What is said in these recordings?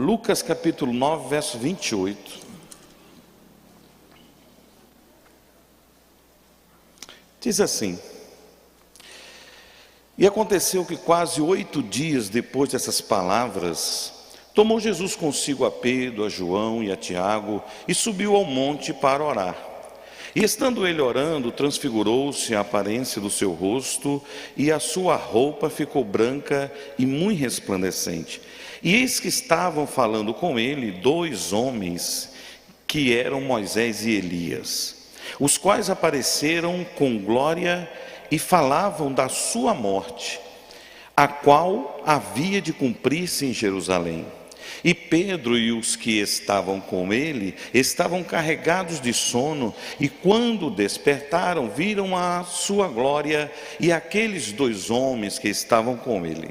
Lucas capítulo 9, verso 28. Diz assim: E aconteceu que quase 8 dias depois dessas palavras, tomou Jesus consigo a Pedro, a João e a Tiago e subiu ao monte para orar. E estando ele orando, transfigurou-se a aparência do seu rosto, e a sua roupa ficou branca e muito resplandecente. E eis que estavam falando com ele 2 homens, que eram Moisés e Elias, os quais apareceram com glória e falavam da sua morte, a qual havia de cumprir-se em Jerusalém. E Pedro e os que estavam com ele estavam carregados de sono, e quando despertaram, viram a sua glória e aqueles 2 homens que estavam com ele.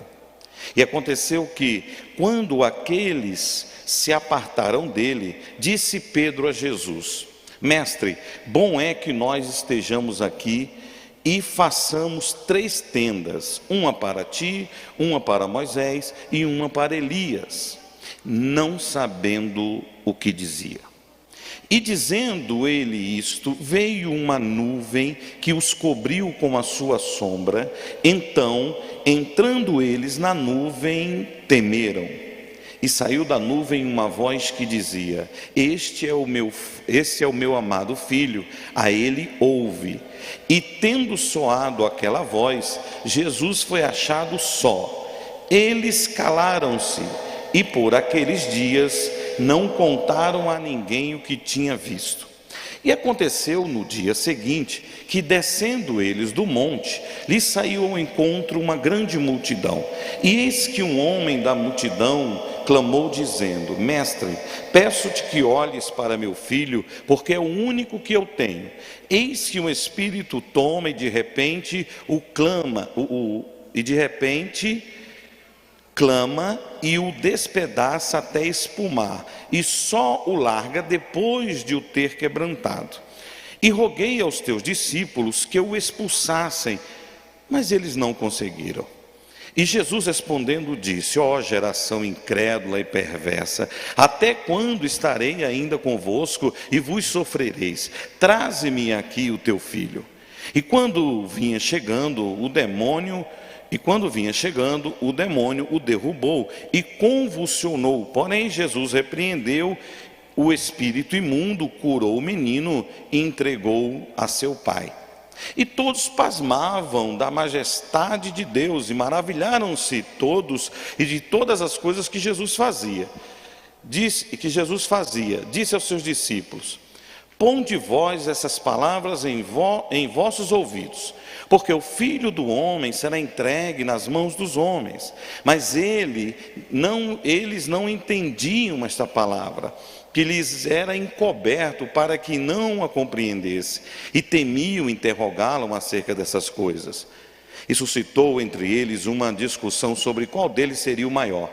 E aconteceu que, quando aqueles se apartaram dele, disse Pedro a Jesus: Mestre, bom é que nós estejamos aqui e façamos 3 tendas, uma para ti, uma para Moisés e uma para Elias, não sabendo o que dizia. E dizendo ele isto, veio uma nuvem que os cobriu com a sua sombra. Então, entrando eles na nuvem, temeram. E saiu da nuvem uma voz que dizia: Este é o meu amado filho, a ele ouve. E tendo soado aquela voz, Jesus foi achado só. Eles calaram-se, e por aqueles dias não contaram a ninguém o que tinha visto. E aconteceu no dia seguinte, que descendo eles do monte, lhes saiu ao encontro uma grande multidão. E eis que um homem da multidão clamou dizendo: Mestre, peço-te que olhes para meu filho, porque é o único que eu tenho. Eis que um espírito toma e de repente clama e o despedaça até espumar, e só o larga depois de o ter quebrantado. E roguei aos teus discípulos que o expulsassem, mas eles não conseguiram. E Jesus respondendo disse: Ó geração incrédula e perversa, até quando estarei ainda convosco e vos sofrereis? Traze-me aqui o teu filho. E quando vinha chegando, o demônio o derrubou e convulsionou. Porém Jesus repreendeu o espírito imundo, curou o menino e entregou a seu pai. E todos pasmavam da majestade de Deus e maravilharam-se todos e de todas as coisas que Jesus fazia. Disse aos seus discípulos: Ponde vós essas palavras em vossos ouvidos, porque o Filho do Homem será entregue nas mãos dos homens. Mas eles não entendiam esta palavra, que lhes era encoberto, para que não a compreendesse, e temiam interrogá-lo acerca dessas coisas. E suscitou entre eles uma discussão sobre qual deles seria o maior.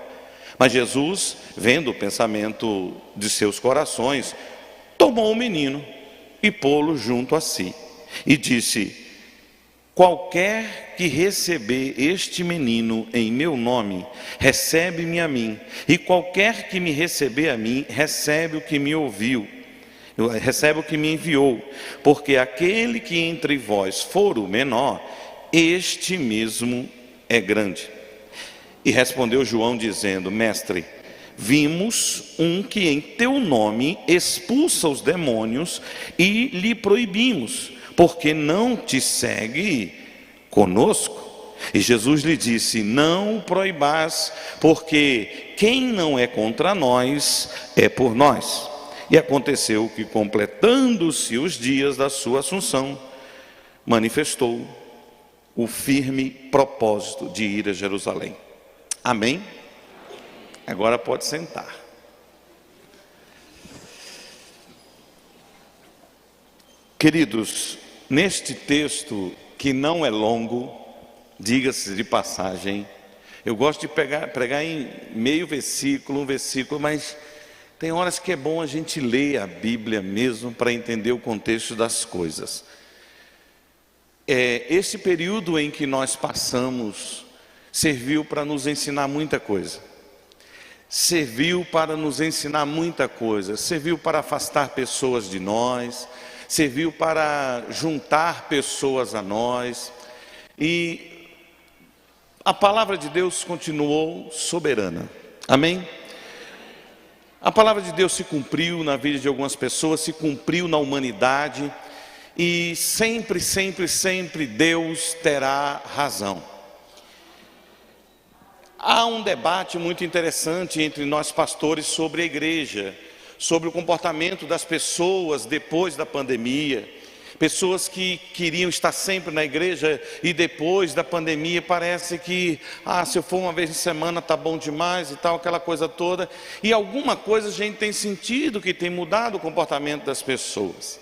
Mas Jesus, vendo o pensamento de seus corações, tomou o menino e pô-lo junto a si, e disse: Qualquer que receber este menino em meu nome, recebe-me a mim, e qualquer que me receber a mim, recebe o que me enviou, porque aquele que entre vós for o menor, este mesmo é grande. E respondeu João dizendo: Mestre, vimos um que em teu nome expulsa os demônios e lhe proibimos, porque não te segue conosco. E Jesus lhe disse: Não o proibás, porque quem não é contra nós é por nós. E aconteceu que, completando-se os dias da sua assunção, manifestou o firme propósito de ir a Jerusalém. Amém? Agora pode sentar. Queridos, neste texto que não é longo, diga-se de passagem, eu gosto de pregar em meio versículo, um versículo, mas tem horas que é bom a gente ler a Bíblia mesmo para entender o contexto das coisas. Esse período em que nós passamos serviu para nos ensinar muita coisa. serviu para nos ensinar muita coisa, serviu para afastar pessoas de nós, serviu para juntar pessoas a nós, e a palavra de Deus continuou soberana, amém? A palavra de Deus se cumpriu na vida de algumas pessoas, se cumpriu na humanidade, e sempre, sempre, sempre Deus terá razão. Há um debate muito interessante entre nós pastores sobre a igreja, sobre o comportamento das pessoas depois da pandemia. Pessoas que queriam estar sempre na igreja e depois da pandemia parece que, se eu for uma vez em semana tá bom demais e tal, aquela coisa toda. E alguma coisa a gente tem sentido que tem mudado o comportamento das pessoas.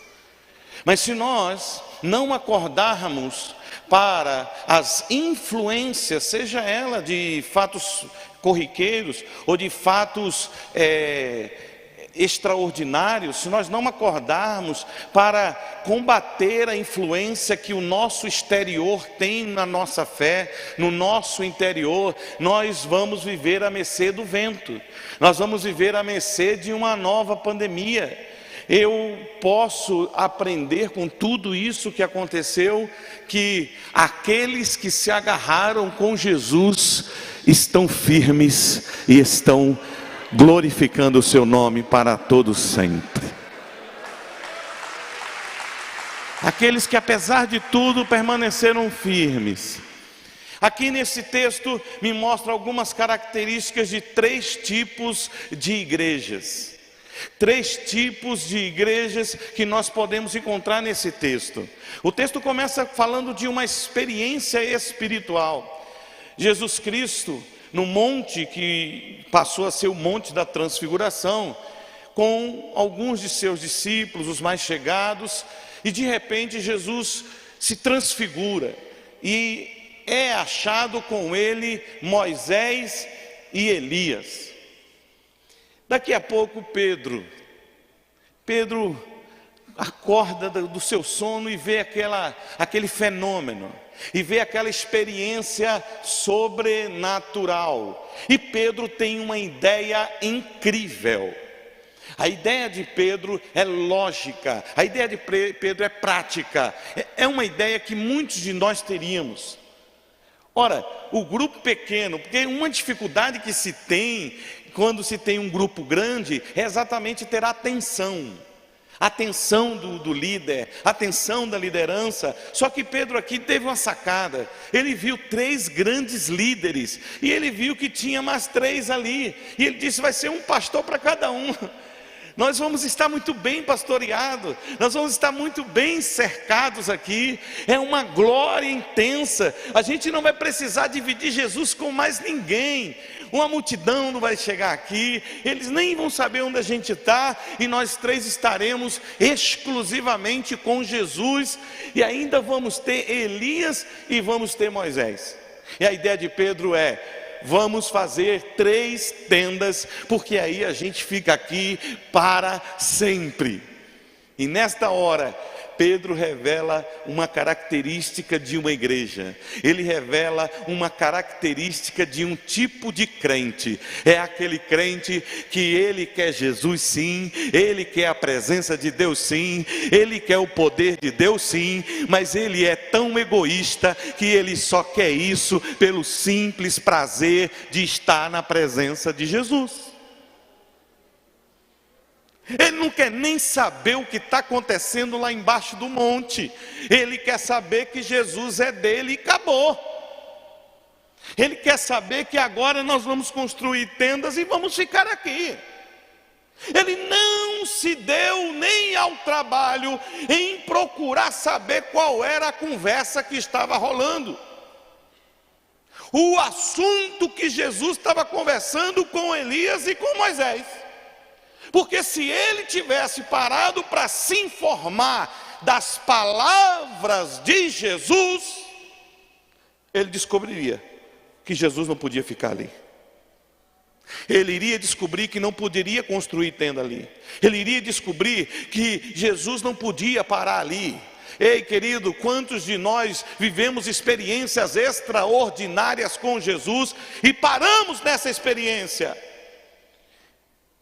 Mas se nós não acordarmos para as influências, seja ela de fatos corriqueiros ou de fatos extraordinários, se nós não acordarmos para combater a influência que o nosso exterior tem na nossa fé, no nosso interior, nós vamos viver à mercê do vento, nós vamos viver à mercê de uma nova pandemia. Eu posso aprender com tudo isso que aconteceu, que aqueles que se agarraram com Jesus estão firmes e estão glorificando o seu nome para todo sempre. Aqueles que apesar de tudo permaneceram firmes. Aqui nesse texto me mostra algumas características de 3 tipos de igrejas. 3 tipos de igrejas que nós podemos encontrar nesse texto. O texto começa falando de uma experiência espiritual. Jesus Cristo, no monte que passou a ser o monte da transfiguração, com alguns de seus discípulos, os mais chegados, e de repente Jesus se transfigura, e é achado com ele Moisés e Elias. Daqui a pouco Pedro acorda do seu sono e vê aquele fenômeno, e vê aquela experiência sobrenatural. E Pedro tem uma ideia incrível. A ideia de Pedro é lógica, a ideia de Pedro é prática, é uma ideia que muitos de nós teríamos. Ora, o grupo pequeno, porque uma dificuldade que se tem quando se tem um grupo grande é exatamente ter atenção do líder, atenção da liderança. Só que Pedro aqui teve uma sacada. Ele viu 3 grandes líderes e ele viu que tinha mais 3 ali, e ele disse: vai ser um pastor para cada um. Nós vamos estar muito bem pastoreados, nós vamos estar muito bem cercados aqui, é uma glória intensa, a gente não vai precisar dividir Jesus com mais ninguém, uma multidão não vai chegar aqui, eles nem vão saber onde a gente está, e nós 3 estaremos exclusivamente com Jesus, e ainda vamos ter Elias e vamos ter Moisés. E a ideia de Pedro é: vamos fazer 3 tendas, porque aí a gente fica aqui para sempre. E nesta hora, Pedro revela uma característica de uma igreja. Ele revela uma característica de um tipo de crente. É aquele crente que ele quer Jesus sim, ele quer a presença de Deus sim, ele quer o poder de Deus sim, mas ele é tão egoísta que ele só quer isso pelo simples prazer de estar na presença de Jesus. Ele não quer nem saber o que está acontecendo lá embaixo do monte. Ele quer saber que Jesus é dele e acabou. Ele quer saber que agora nós vamos construir tendas e vamos ficar aqui. Ele não se deu nem ao trabalho em procurar saber qual era a conversa que estava rolando. O assunto que Jesus estava conversando com Elias e com Moisés. Porque se ele tivesse parado para se informar das palavras de Jesus, ele descobriria que Jesus não podia ficar ali. Ele iria descobrir que não poderia construir tenda ali. Ele iria descobrir que Jesus não podia parar ali. Ei, querido, quantos de nós vivemos experiências extraordinárias com Jesus e paramos nessa experiência?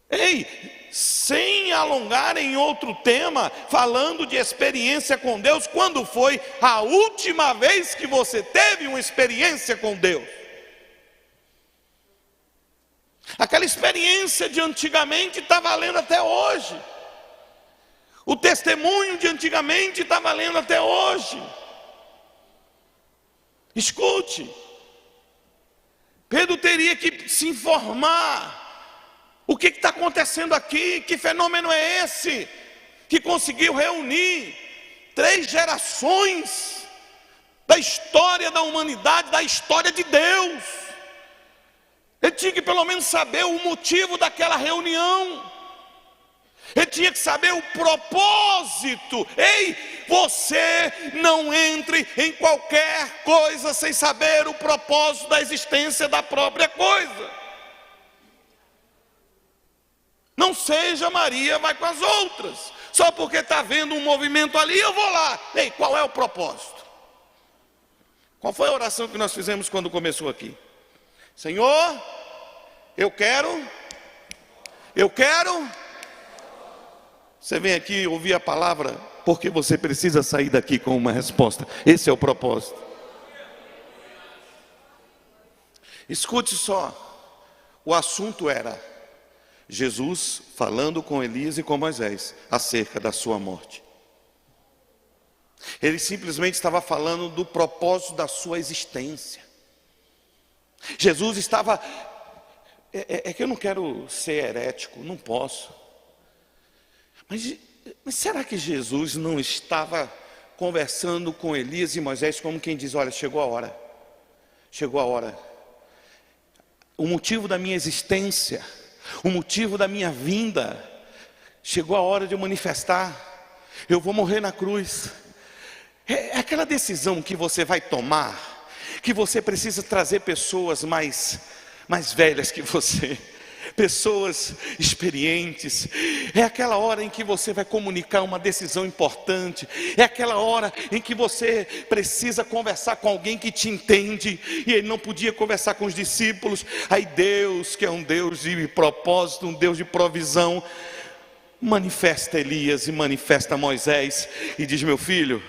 Ei, sem alongar em outro tema, falando de experiência com Deus, quando foi a última vez que você teve uma experiência com Deus? Aquela experiência de antigamente está valendo até hoje. O testemunho de antigamente está valendo até hoje. Escute, Pedro teria que se informar. O que está acontecendo aqui? Que fenômeno é esse? Que conseguiu reunir 3 gerações da história da humanidade, da história de Deus. Ele tinha que pelo menos saber o motivo daquela reunião. Ele tinha que saber o propósito. Ei, você não entre em qualquer coisa sem saber o propósito da existência da própria coisa. Não seja Maria vai com as outras. Só porque está vendo um movimento ali, eu vou lá. Ei, qual é o propósito? Qual foi a oração que nós fizemos quando começou aqui? Senhor, eu quero. Você vem aqui ouvir a palavra porque você precisa sair daqui com uma resposta. Esse é o propósito. Escute só. O assunto era Jesus falando com Elias e com Moisés acerca da sua morte. Ele simplesmente estava falando do propósito da sua existência. Jesus estava... É que eu não quero ser herético, não posso. Mas será que Jesus não estava conversando com Elias e Moisés como quem diz, olha, chegou a hora. Chegou a hora. O motivo da minha existência, o motivo da minha vinda, chegou a hora de eu manifestar. Eu vou morrer na cruz. É aquela decisão que você vai tomar, que você precisa trazer pessoas mais velhas que você, pessoas experientes. É aquela hora em que você vai comunicar uma decisão importante. É aquela hora em que você precisa conversar com alguém que te entende. E ele não podia conversar com os discípulos. Aí Deus, que é um Deus de propósito, um Deus de provisão, manifesta Elias e manifesta Moisés e diz, meu filho,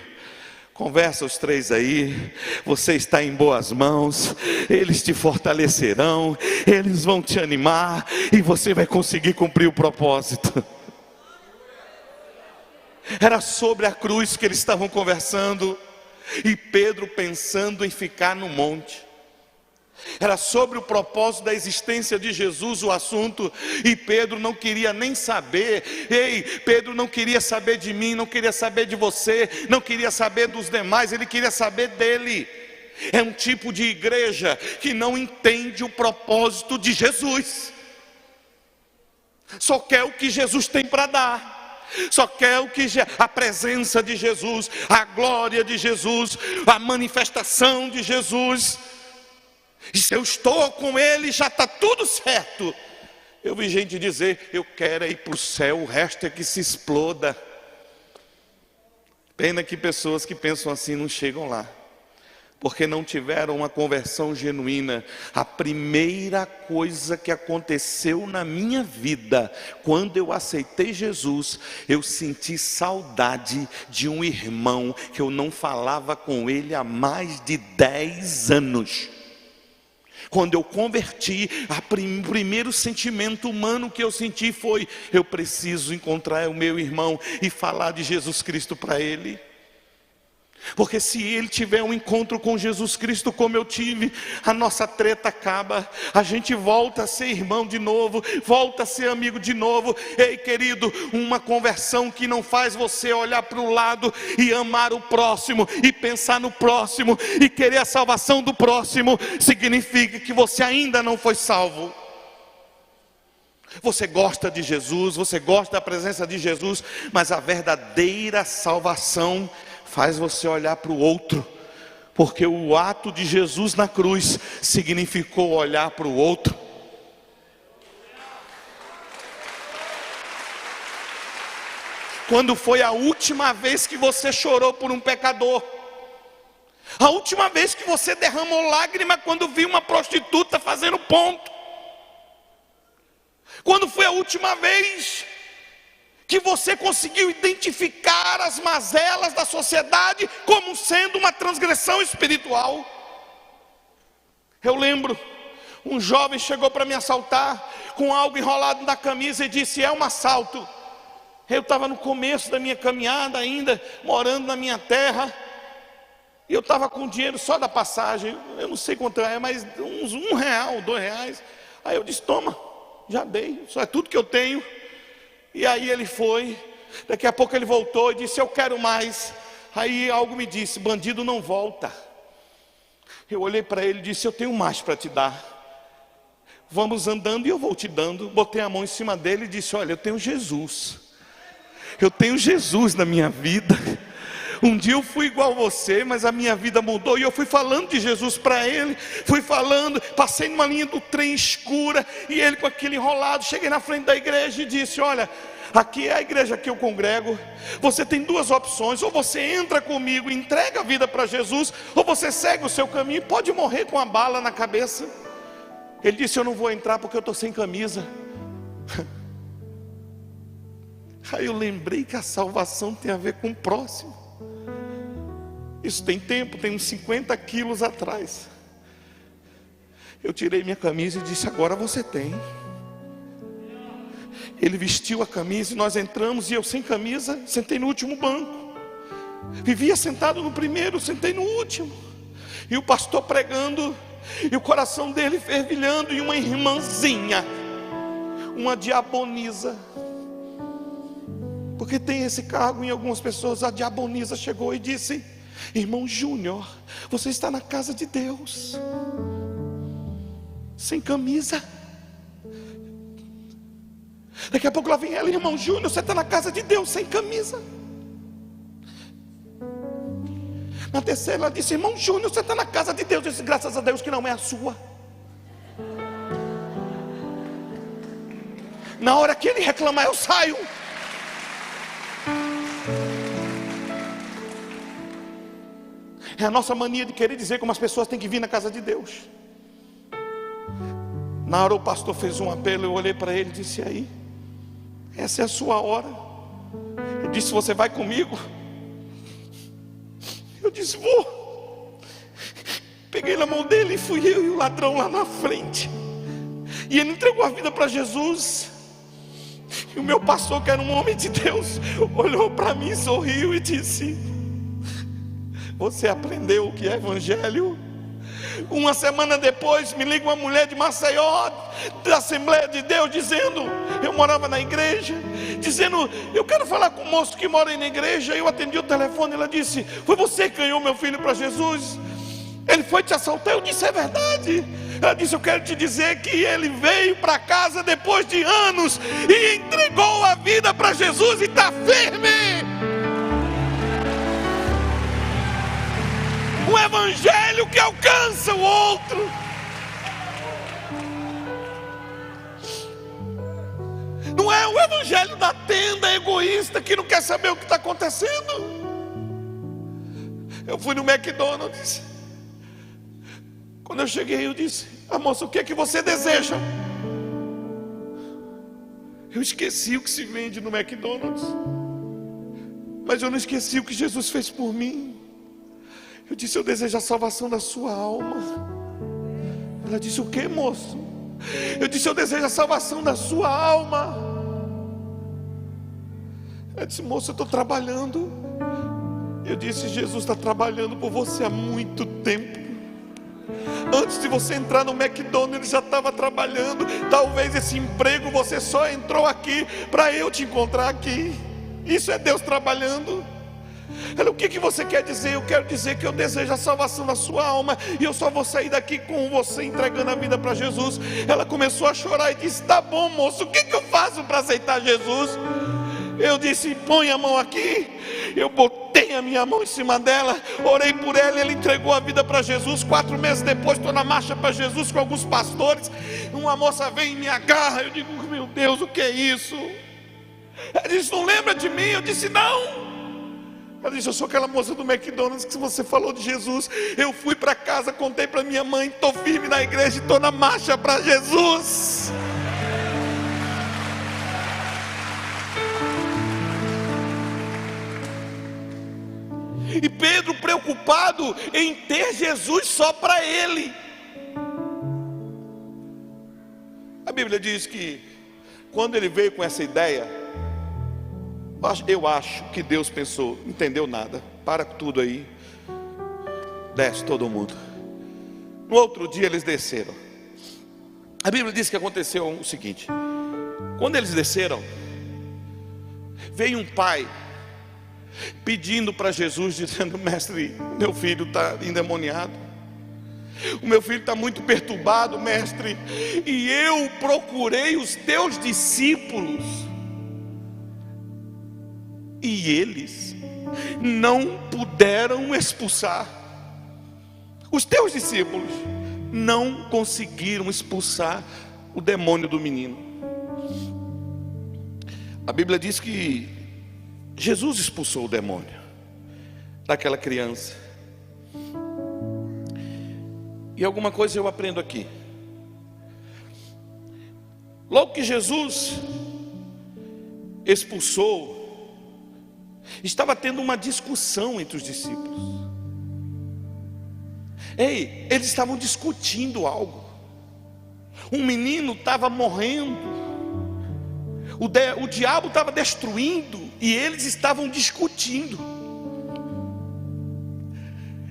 conversa os 3 aí, você está em boas mãos, eles te fortalecerão, eles vão te animar e você vai conseguir cumprir o propósito. Era sobre a cruz que eles estavam conversando e Pedro pensando em ficar no monte. Era sobre o propósito da existência de Jesus o assunto, e Pedro não queria nem saber. Ei, Pedro não queria saber de mim, não queria saber de você, não queria saber dos demais, ele queria saber dele. É um tipo de igreja que não entende o propósito de Jesus, só quer o que Jesus tem para dar, só quer o que a presença de Jesus, a glória de Jesus, a manifestação de Jesus. E se eu estou com ele, já está tudo certo. Eu vi gente dizer, eu quero ir para o céu, o resto é que se exploda. Pena que pessoas que pensam assim não chegam lá, porque não tiveram uma conversão genuína. A primeira coisa que aconteceu na minha vida, quando eu aceitei Jesus, eu senti saudade de um irmão que eu não falava com ele há mais de 10 anos. Quando eu converti, o primeiro sentimento humano que eu senti foi, eu preciso encontrar o meu irmão e falar de Jesus Cristo para ele. Porque se ele tiver um encontro com Jesus Cristo como eu tive, a nossa treta acaba, a gente volta a ser irmão de novo, volta a ser amigo de novo. Ei, querido, uma conversão que não faz você olhar para o lado e amar o próximo, e pensar no próximo, e querer a salvação do próximo, significa que você ainda não foi salvo. Você gosta de Jesus, você gosta da presença de Jesus, mas a verdadeira salvação faz você olhar para o outro, porque o ato de Jesus na cruz significou olhar para o outro. Quando foi a última vez que você chorou por um pecador? A última vez que você derramou lágrima quando viu uma prostituta fazendo ponto? Quando foi a última vez que você conseguiu identificar as mazelas da sociedade como sendo uma transgressão espiritual? Eu lembro, um jovem chegou para me assaltar com algo enrolado na camisa e disse: é um assalto. Eu estava no começo da minha caminhada ainda, morando na minha terra, e eu estava com dinheiro só da passagem, eu não sei quanto é, mas uns R$1, R$2. Aí eu disse: toma, já dei, só é tudo que eu tenho. E aí ele foi, daqui a pouco ele voltou e disse: eu quero mais. Aí algo me disse: bandido não volta. Eu olhei para ele e disse: eu tenho mais para te dar. Vamos andando e eu vou te dando. Botei a mão em cima dele e disse: olha, eu tenho Jesus. Eu tenho Jesus na minha vida. Um dia eu fui igual a você, mas a minha vida mudou. E eu fui falando de Jesus para ele. Fui falando, passei numa linha do trem escura. E ele com aquele enrolado. Cheguei na frente da igreja e disse: olha, aqui é a igreja que eu congrego. Você tem duas opções: ou você entra comigo e entrega a vida para Jesus, ou você segue o seu caminho e pode morrer com a bala na cabeça. Ele disse: eu não vou entrar porque eu estou sem camisa. Aí eu lembrei que a salvação tem a ver com o próximo. Isso tem tempo, tem uns 50 quilos atrás. Eu tirei minha camisa e disse: agora você tem. Ele vestiu a camisa e nós entramos, e eu sem camisa, sentei no último banco. Vivia sentado no primeiro, sentei no último. E o pastor pregando, e o coração dele fervilhando, e uma irmãzinha, uma diaconisa, porque tem esse cargo em algumas pessoas. A diaconisa chegou e disse: irmão Júnior, você está na casa de Deus, sem camisa. Daqui a pouco lá vem ela: irmão Júnior, você está na casa de Deus, sem camisa. Na terceira ela disse: irmão Júnior, você está na casa de Deus. Eu disse: graças a Deus que não é a sua. Na hora que ele reclamar, eu saio. É a nossa mania de querer dizer como as pessoas têm que vir na casa de Deus. Na hora o pastor fez um apelo, eu olhei para ele e disse: aí, essa é a sua hora. Ele disse: você vai comigo? Eu disse: vou. Peguei na mão dele e fui eu e o ladrão lá na frente. E ele entregou a vida para Jesus. E o meu pastor, que era um homem de Deus, olhou para mim, sorriu e disse: você aprendeu o que é evangelho? Uma semana depois me liga uma mulher de Maceió, da Assembleia de Deus, dizendo, eu morava na igreja, dizendo: eu quero falar com o moço que mora aí na igreja. Eu atendi o telefone, ela disse: foi você que ganhou meu filho para Jesus? Ele foi te assaltar? Eu disse: é verdade. Ela disse: eu quero te dizer que ele veio para casa depois de anos e entregou a vida para Jesus e está firme. Um evangelho que alcança o outro. Não é o evangelho da tenda egoísta que não quer saber o que está acontecendo. Eu fui no McDonald's. Quando eu cheguei, eu disse: a moça, o que é que você deseja? Eu esqueci o que se vende no McDonald's, mas eu não esqueci o que Jesus fez por mim. Eu disse: eu desejo a salvação da sua alma. Ela disse: o que, moço? Eu disse: eu desejo a salvação da sua alma. Ela disse: moço, eu estou trabalhando. Eu disse: Jesus está trabalhando por você há muito tempo. Antes de você entrar no McDonald's, ele já estava trabalhando. Talvez esse emprego você só entrou aqui para eu te encontrar aqui. Isso é Deus trabalhando. Ela: o que você quer dizer? Eu quero dizer que eu desejo a salvação da sua alma, e eu só vou sair daqui com você entregando a vida para Jesus. Ela começou a chorar e disse: tá bom, moço, o que eu faço para aceitar Jesus? Eu disse: põe a mão aqui. Eu botei a minha mão em cima dela, orei por ela e ela entregou a vida para Jesus. 4 meses depois, estou na marcha para Jesus com alguns pastores. Uma moça vem e me agarra. Eu digo: meu Deus, o que é isso? Ela disse: não lembra de mim? Eu disse: não. Ela disse: eu sou aquela moça do McDonald's que você falou de Jesus. Eu fui para casa, contei para minha mãe, estou firme na igreja e estou na marcha para Jesus. E Pedro preocupado em ter Jesus só para ele. A Bíblia diz que quando ele veio com essa ideia, eu acho que Deus pensou, não entendeu nada, para tudo aí, desce todo mundo. No outro dia eles desceram. A Bíblia diz que aconteceu o seguinte: quando eles desceram, veio um pai pedindo para Jesus, dizendo: mestre, meu filho está endemoniado, o meu filho está muito perturbado, mestre, e eu procurei os teus discípulos e eles não puderam expulsar. Os teus discípulos não conseguiram expulsar o demônio do menino. A Bíblia diz que Jesus expulsou o demônio daquela criança. E alguma coisa eu aprendo aqui. Logo que Jesus expulsou, estava tendo uma discussão entre os discípulos. Eles estavam discutindo algo. Um menino estava morrendo, o diabo estava destruindo, e eles estavam discutindo.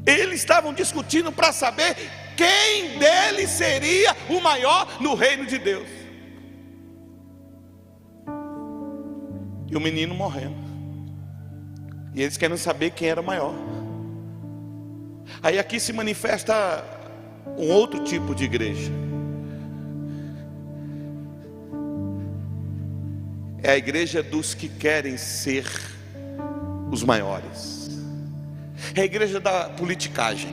Eles estavam discutindo para saber quem deles seria o maior no reino de Deus. E o menino morrendo, e eles querem saber quem era o maior. Aí aqui se manifesta um outro tipo de igreja. É a igreja dos que querem ser os maiores. É a igreja da politicagem.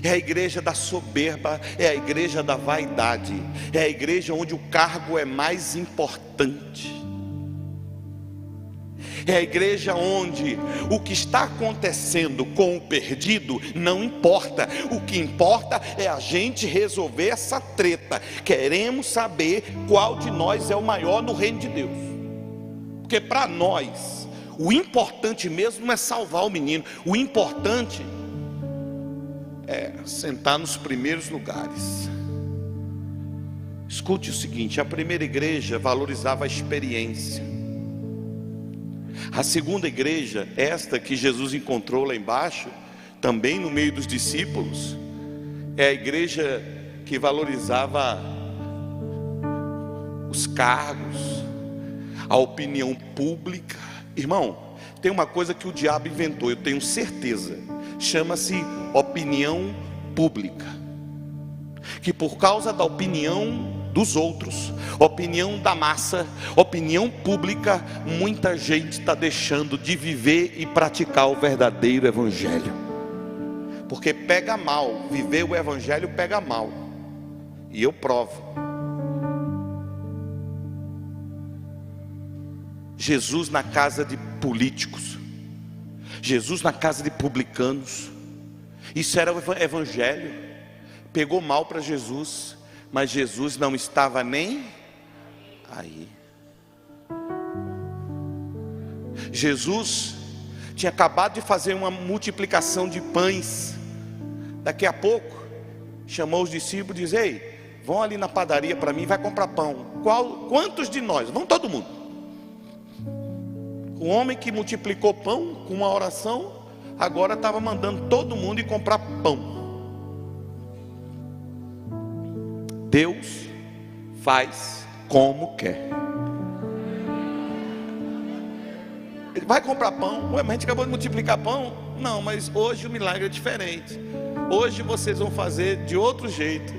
É a igreja da soberba. É a igreja da vaidade. É a igreja onde o cargo é mais importante. É a igreja onde o que está acontecendo com o perdido não importa. O que importa é a gente resolver essa treta. Queremos saber qual de nós é o maior no reino de Deus. Porque para nós, o importante mesmo não é salvar o menino. O importante é sentar nos primeiros lugares. Escute o seguinte: a primeira igreja valorizava a experiência. A segunda igreja, esta que Jesus encontrou lá embaixo, também no meio dos discípulos, é a igreja que valorizava os cargos, a opinião pública. Irmão, tem uma coisa que o diabo inventou, eu tenho certeza, chama-se opinião pública. Que por causa da opinião dos outros, opinião da massa, opinião pública, muita gente está deixando de viver e praticar o verdadeiro evangelho. Porque pega mal, viver o evangelho pega mal. E eu provo. Jesus na casa de políticos, Jesus na casa de publicanos. Isso era o evangelho. Pegou mal para Jesus, mas Jesus não estava nem aí. Jesus tinha acabado de fazer uma multiplicação de pães. Daqui a pouco chamou os discípulos e disse: ei, vão ali na padaria para mim, vai comprar pão. Quantos de nós? Vão todo mundo. O homem que multiplicou pão com uma oração, agora estava mandando todo mundo ir comprar pão. Deus faz como quer. Ele vai comprar pão. Ué, mas a gente acabou de multiplicar pão. Não, mas hoje o milagre é diferente. Hoje vocês vão fazer de outro jeito,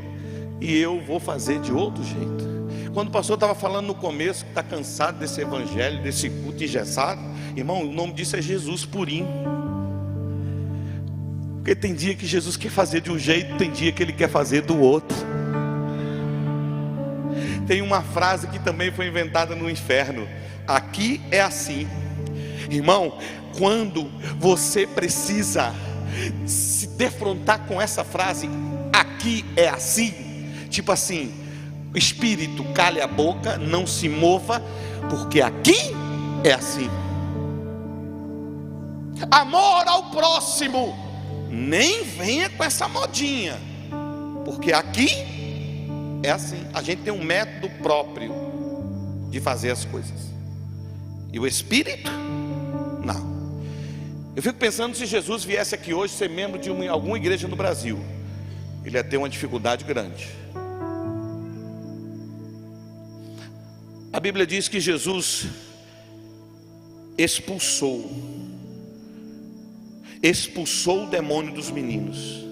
e eu vou fazer de outro jeito. Quando o pastor estava falando no começo que está cansado desse evangelho, desse culto engessado, irmão, o nome disso é Jesus purinho. Porque tem dia que Jesus quer fazer de um jeito, tem dia que Ele quer fazer do outro. Tem uma frase que também foi inventada no inferno: aqui é assim. Irmão, quando você precisa se defrontar com essa frase, aqui é assim, tipo assim, espírito, cale a boca, não se mova, porque aqui é assim. amor ao próximo. Nem venha com essa modinha, porque aqui é assim, a gente tem um método próprio de fazer as coisas, e o Espírito não. Eu fico pensando, se Jesus viesse aqui hoje ser membro de alguma igreja no Brasil, ele ia ter uma dificuldade grande. A Bíblia diz que Jesus expulsou o demônio dos meninos.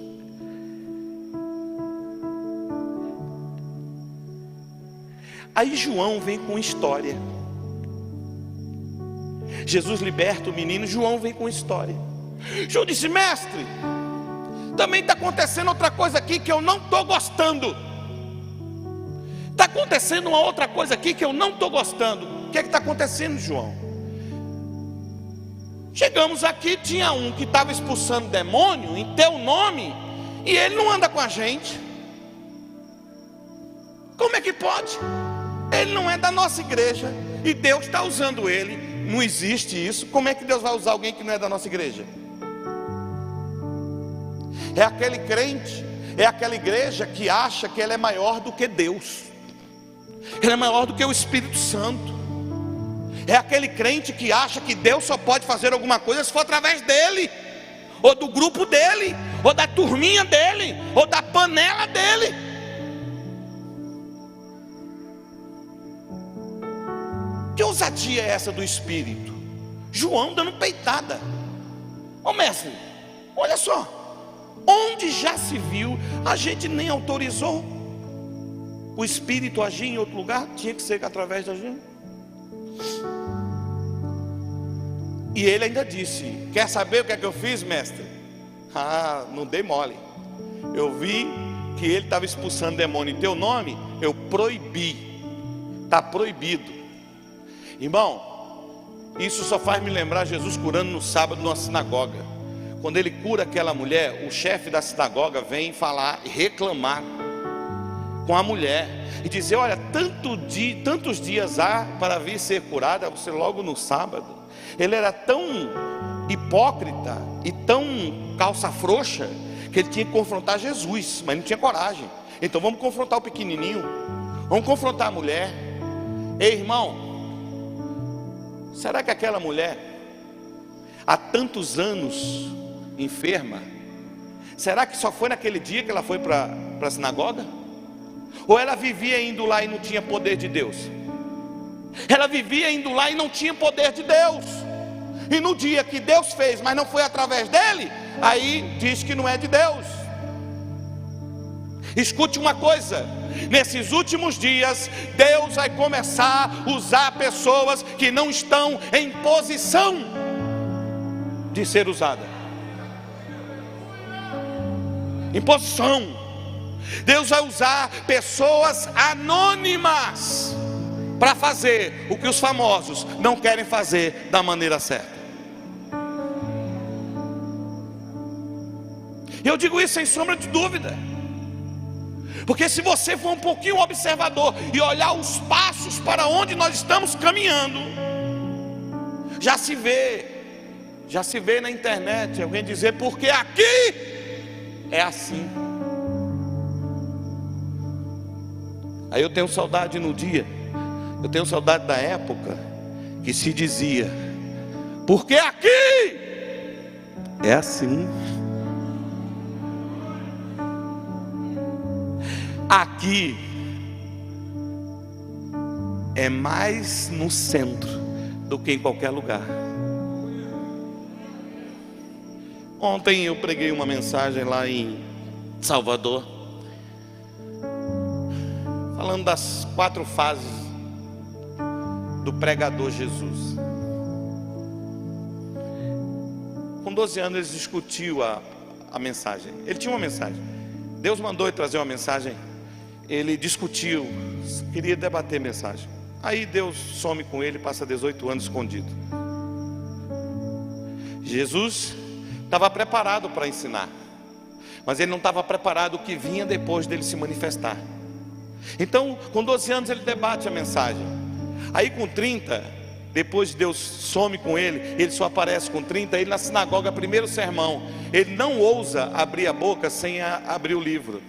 Aí João vem com história. Jesus liberta o menino, João vem com história. João disse: mestre, também está acontecendo outra coisa aqui que eu não estou gostando. Está acontecendo uma outra coisa aqui que eu não estou gostando. O que é que está acontecendo, João? Chegamos aqui, tinha um que estava expulsando demônio em teu nome, e ele não anda com a gente. Como é que pode? Ele não é da nossa igreja, e Deus está usando ele. Não existe isso. Como é que Deus vai usar alguém que não é da nossa igreja? É aquele crente, é aquela igreja que acha que ela é maior do que Deus, ela é maior do que o Espírito Santo. É aquele crente que acha que Deus só pode fazer alguma coisa se for através dele, ou do grupo dele, ou da turminha dele, ou da panela dele. Que ousadia é essa do Espírito? João dando peitada. Ô mestre, olha só, onde já se viu, a gente nem autorizou o Espírito agir em outro lugar, tinha que ser através da gente. E ele ainda disse: quer saber o que é que eu fiz, mestre? Ah, não dei mole. Eu vi que ele estava expulsando demônio em teu nome, eu proibi. Está proibido. Irmão, isso só faz me lembrar Jesus curando no sábado numa sinagoga. Quando ele cura aquela mulher, o chefe da sinagoga vem falar e reclamar com a mulher e dizer: olha, tantos dias há para vir ser curada, você logo no sábado. Ele era tão hipócrita e tão calça frouxa que ele tinha que confrontar Jesus, mas não tinha coragem. Então vamos confrontar o pequenininho, vamos confrontar a mulher. Ei, irmão, será que aquela mulher, há tantos anos enferma, será que só foi naquele dia que ela foi para a sinagoga? Ou ela vivia indo lá e não tinha poder de Deus? Ela vivia indo lá e não tinha poder de Deus. E no dia que Deus fez, mas não foi através dele, aí diz que não é de Deus. Escute uma coisa: nesses últimos dias, Deus vai começar a usar pessoas que não estão em posição de ser usada. Em posição. Deus vai usar pessoas anônimas para fazer o que os famosos não querem fazer da maneira certa. Eu digo isso sem sombra de dúvida, porque se você for um pouquinho observador e olhar os passos para onde nós estamos caminhando, já se vê na internet alguém dizer: porque aqui é assim. Aí eu tenho saudade eu tenho saudade da época que se dizia: porque aqui é assim. Aqui é mais no centro do que em qualquer lugar. Ontem eu preguei uma mensagem lá em Salvador, falando das 4 fases do pregador Jesus. Com 12 anos ele discutiu a mensagem. Ele tinha uma mensagem, Deus mandou ele trazer uma mensagem. Ele discutiu, queria debater mensagem. Aí Deus some com ele, passa 18 anos escondido. Jesus estava preparado para ensinar, mas ele não estava preparado o que vinha depois dele se manifestar. Então com 12 anos ele debate a mensagem. Aí com 30 depois Deus some com ele, ele só aparece com 30, ele na sinagoga, primeiro sermão, ele não ousa abrir a boca sem abrir o livro.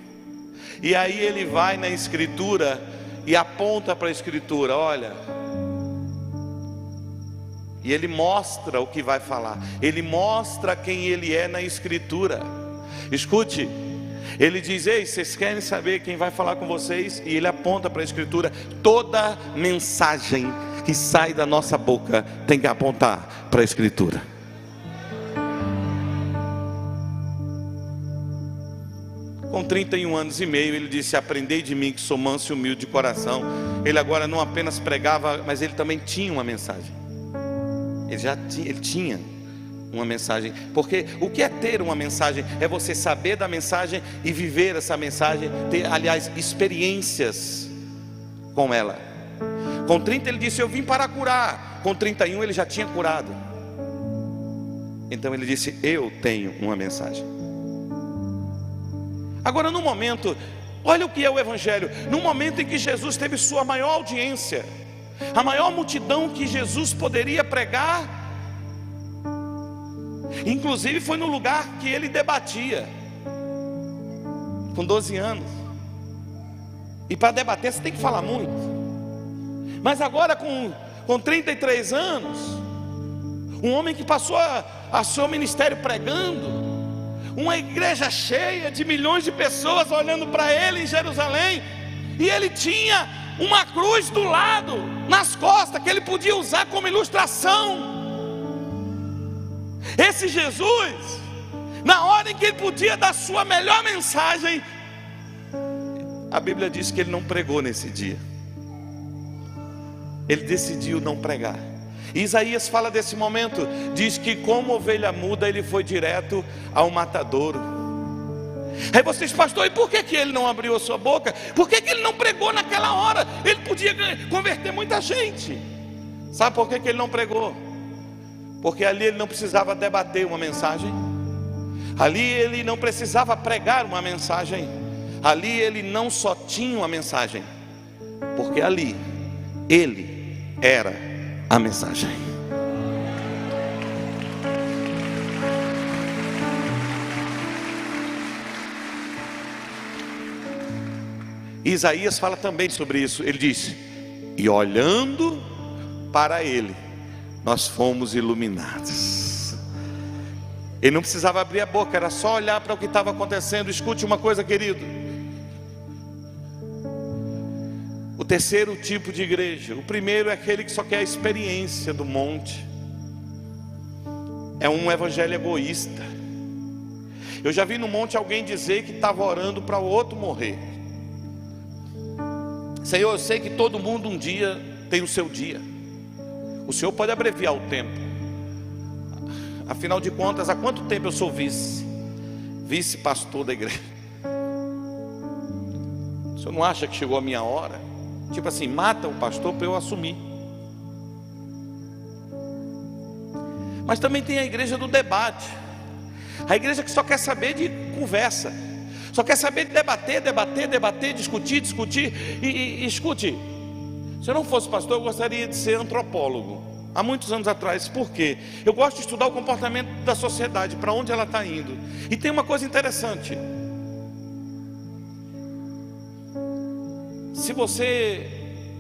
E aí ele vai na escritura e aponta para a escritura, olha, e ele mostra o que vai falar, ele mostra quem ele é na escritura. Escute, ele diz, ei, vocês querem saber quem vai falar com vocês? E ele aponta para a escritura. Toda mensagem que sai da nossa boca tem que apontar para a escritura. Com 31 anos e meio, ele disse, aprendei de mim que sou manso e humilde de coração. Ele agora não apenas pregava, mas ele também tinha uma mensagem. Ele tinha uma mensagem. Porque o que é ter uma mensagem? É você saber da mensagem e viver essa mensagem, ter, aliás, experiências com ela. Com 30 ele disse, eu vim para curar. Com 31 ele já tinha curado. Então ele disse, eu tenho uma mensagem. Agora no momento, olha o que é o Evangelho. No momento em que Jesus teve sua maior audiência, a maior multidão que Jesus poderia pregar, inclusive foi no lugar que ele debatia, com 12 anos. E para debater você tem que falar muito. Mas agora com 33 anos, um homem que passou a seu ministério pregando, uma igreja cheia de milhões de pessoas olhando para ele em Jerusalém, e ele tinha uma cruz do lado, nas costas, que ele podia usar como ilustração. Esse Jesus, na hora em que ele podia dar sua melhor mensagem, a Bíblia diz que ele não pregou nesse dia. Ele decidiu não pregar. Isaías fala desse momento, diz que como ovelha muda ele foi direto ao matadouro. Aí vocês, pastor, e por que ele não abriu a sua boca? Por que ele não pregou naquela hora? Ele podia converter muita gente. Sabe por que ele não pregou? Porque ali ele não precisava debater uma mensagem, ali ele não precisava pregar uma mensagem, ali ele não só tinha uma mensagem, porque ali ele era a mensagem. Isaías fala também sobre isso. Ele diz, e olhando para ele, nós fomos iluminados. Ele não precisava abrir a boca, era só olhar para o que estava acontecendo. Escute uma coisa, querido. O terceiro tipo de igreja, o primeiro é aquele que só quer a experiência do monte. É um evangelho egoísta. Eu já vi no monte alguém dizer que estava orando para o outro morrer. Senhor, eu sei que todo mundo um dia tem o seu dia. O Senhor pode abreviar o tempo. Afinal de contas, há quanto tempo eu sou vice-pastor da igreja? O Senhor não acha que chegou a minha hora? Tipo assim, mata o pastor para eu assumir. Mas também tem a igreja do debate. A igreja que só quer saber de conversa, só quer saber de debater, discutir. E escute, se eu não fosse pastor, eu gostaria de ser antropólogo. Há muitos anos atrás. Por quê? Eu gosto de estudar o comportamento da sociedade, para onde ela está indo. E tem uma coisa interessante. Se você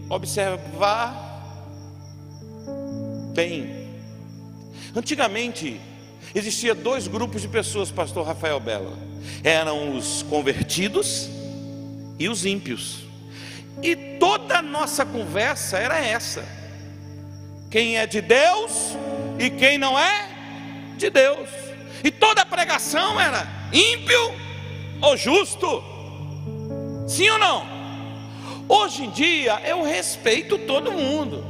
observar bem, antigamente existia dois grupos de pessoas, pastor Rafael Bela. Eram os convertidos e os ímpios. E toda a nossa conversa era essa: quem é de Deus e quem não é de Deus. E toda a pregação era ímpio ou justo. Sim ou não? Hoje em dia eu respeito todo mundo,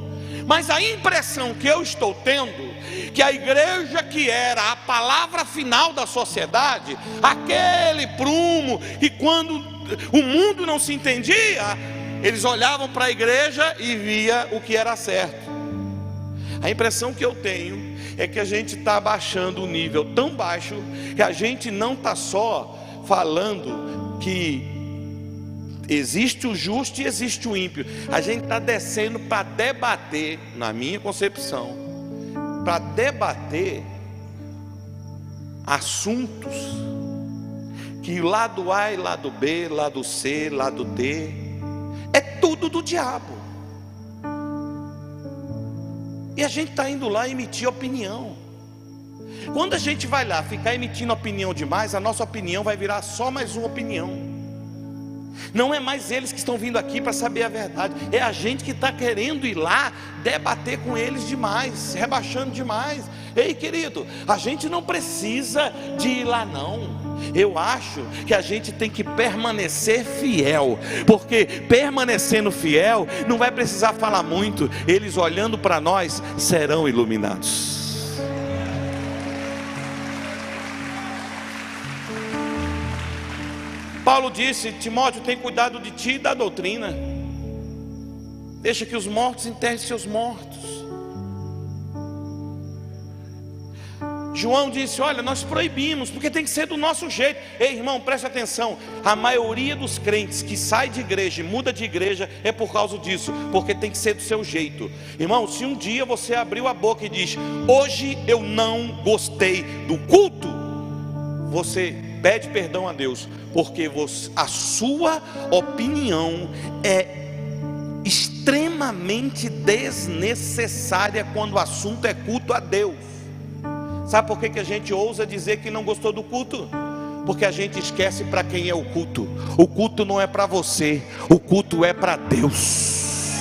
mas a impressão que eu estou tendo, que a igreja que era a palavra final da sociedade, aquele prumo que quando o mundo não se entendia, eles olhavam para a igreja e via o que era certo. A impressão que eu tenho é que a gente está abaixando o nível tão baixo, que a gente não está só falando que Existe o justo e existe o ímpio. A gente está descendo para debater, na minha concepção, para debater assuntos que lado A e lado B, lado C, lado D, é tudo do diabo. E a gente está indo lá emitir opinião. Quando a gente vai lá ficar emitindo opinião demais, a nossa opinião vai virar só mais uma opinião. Não é mais eles que estão vindo aqui para saber a verdade, é a gente que está querendo ir lá debater com eles demais, rebaixando demais. Ei, querido, a gente não precisa de ir lá não. Eu acho que a gente tem que permanecer fiel, porque permanecendo fiel, não vai precisar falar muito, eles olhando para nós serão iluminados. Paulo disse: Timóteo, tem cuidado de ti e da doutrina. Deixa que os mortos enterrem seus mortos. João disse: olha, nós proibimos, porque tem que ser do nosso jeito. Ei, irmão, preste atenção. A maioria dos crentes que sai de igreja e muda de igreja é por causa disso, porque tem que ser do seu jeito. Irmão, se um dia você abriu a boca e diz: hoje eu não gostei do culto, você pede perdão a Deus, porque a sua opinião é extremamente desnecessária quando o assunto é culto a Deus. Sabe por que a gente ousa dizer que não gostou do culto? Porque a gente esquece para quem é o culto. O culto não é para você, o culto é para Deus.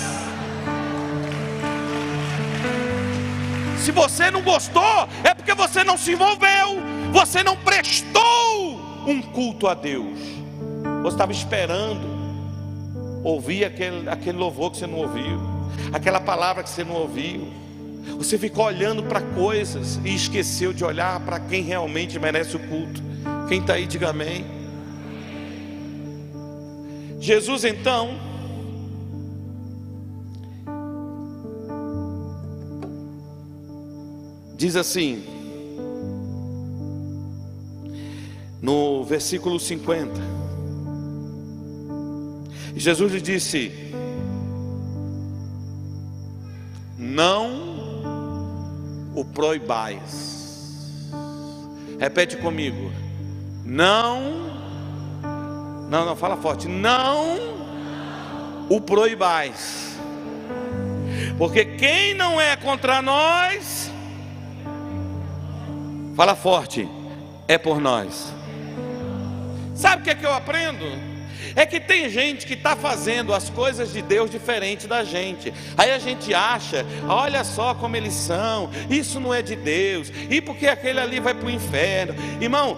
Se você não gostou, é porque você não se envolveu, você não prestou um culto a Deus. Você estava esperando ouvir aquele louvor que você não ouviu, aquela palavra que você não ouviu. Você ficou olhando para coisas e esqueceu de olhar para quem realmente merece o culto. Quem está aí, diga amém. Jesus então diz assim, no versículo 50, Jesus lhe disse: não o proibais. Repete comigo: não, fala forte, não o proibais, porque quem não é contra nós, fala forte, é por nós. Sabe o que é que eu aprendo? É que tem gente que está fazendo as coisas de Deus diferente da gente. Aí a gente acha: olha só como eles são, isso não é de Deus, e porque aquele ali vai para o inferno. Irmão,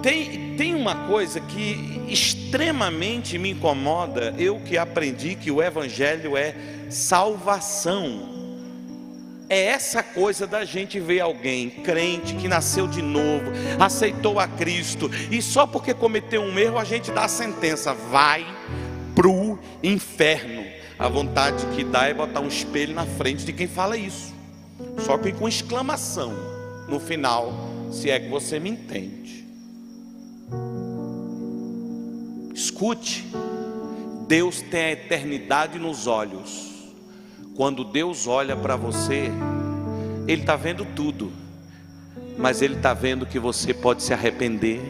tem uma coisa que extremamente me incomoda. Eu que aprendi que o Evangelho é salvação. É essa coisa da gente ver alguém crente que nasceu de novo, aceitou a Cristo, e só porque cometeu um erro a gente dá a sentença: vai pro inferno. A vontade que dá é botar um espelho na frente de quem fala isso, só que com exclamação no final, se é que você me entende. Escute, Deus tem a eternidade nos olhos. Quando Deus olha para você, Ele está vendo tudo, mas Ele está vendo que você pode se arrepender.